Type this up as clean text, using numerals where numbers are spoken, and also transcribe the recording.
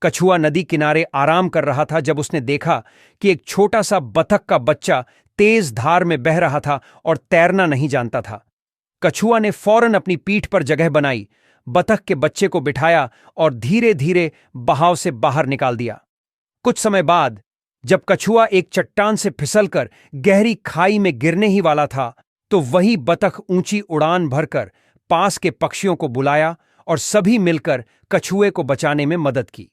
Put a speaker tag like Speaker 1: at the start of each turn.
Speaker 1: कछुआ नदी किनारे आराम कर रहा था जब उसने देखा कि एक छोटा सा बतख का बच्चा तेज धार में बह रहा था और तैरना नहीं जानता था। कछुआ ने फौरन अपनी पीठ पर जगह बनाई, बतख के बच्चे को बिठाया और धीरे धीरे बहाव से बाहर निकाल दिया। कुछ समय बाद जब कछुआ एक चट्टान से फिसलकर गहरी खाई में गिरने ही वाला था, तो वही बतख ऊंची उड़ान भरकर पास के पक्षियों को बुलाया और सभी मिलकर कछुए को बचाने में मदद की।